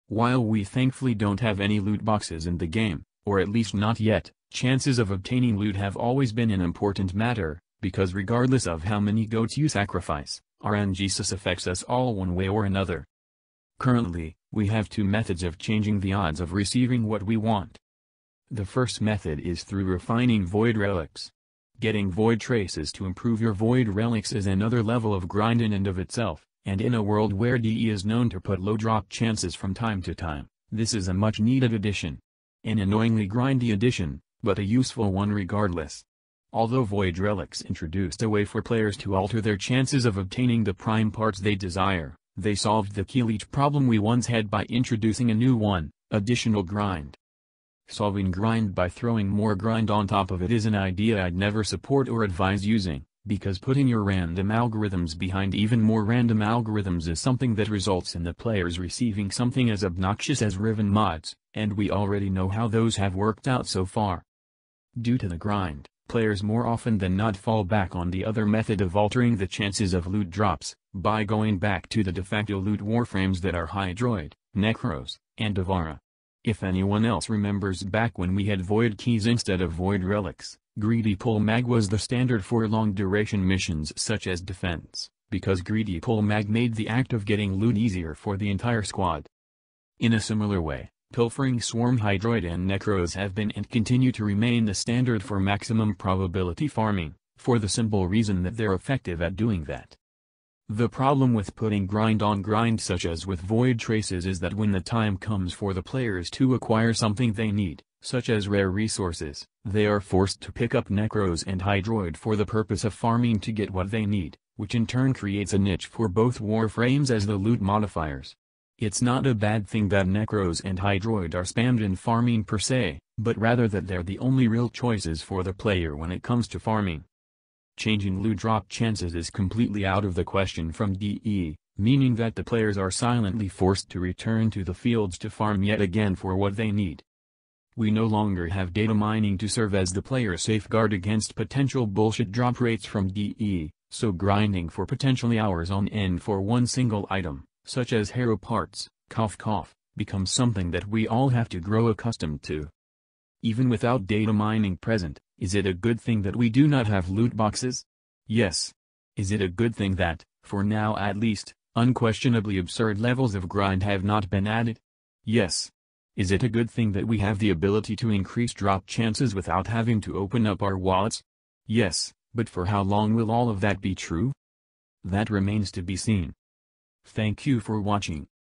While we thankfully don't have any loot boxes in the game, or at least not yet, chances of obtaining loot have always been an important matter, because regardless of how many goats you sacrifice, RNGesus affects us all one way or another. Currently, we have two methods of changing the odds of receiving what we want. The first method is through refining void relics. Getting void traces to improve your void relics is another level of grind in and of itself, and in a world where DE is known to put low drop chances from time to time, this is a much needed addition. An annoyingly grindy addition, but a useful one regardless. Although void relics introduced a way for players to alter their chances of obtaining the prime parts they desire, they solved the key leech problem we once had by introducing a new one, additional grind. Solving grind by throwing more grind on top of it is an idea I'd never support or advise using, because putting your random algorithms behind even more random algorithms is something that results in the players receiving something as obnoxious as Riven mods, and we already know how those have worked out so far. Due to the grind, players more often than not fall back on the other method of altering the chances of loot drops, by going back to the de facto loot warframes that are Hydroid, Necros, and Avara. If anyone else remembers back when we had void keys instead of void relics, Greedy Pull Mag was the standard for long-duration missions such as defense, because Greedy Pull Mag made the act of getting loot easier for the entire squad. In a similar way, Pilfering Swarm Hydroid and Necros have been and continue to remain the standard for maximum probability farming, for the simple reason that they're effective at doing that. The problem with putting grind on grind such as with void traces is that when the time comes for the players to acquire something they need, such as rare resources, they are forced to pick up Necros and Hydroid for the purpose of farming to get what they need, which in turn creates a niche for both warframes as the loot modifiers. It's not a bad thing that Necros and Hydroid are spammed in farming per se, but rather that they're the only real choices for the player when it comes to farming. Changing loot drop chances is completely out of the question from DE, meaning that the players are silently forced to return to the fields to farm yet again for what they need. We no longer have data mining to serve as the player safeguard against potential bullshit drop rates from DE, so grinding for potentially hours on end for one single item, such as hero parts, becomes something that we all have to grow accustomed to. Even without data mining present, is it a good thing that we do not have loot boxes? Yes. Is it a good thing that, for now at least, unquestionably absurd levels of grind have not been added? Yes. Is it a good thing that we have the ability to increase drop chances without having to open up our wallets? Yes, but for how long will all of that be true? That remains to be seen. Thank you for watching.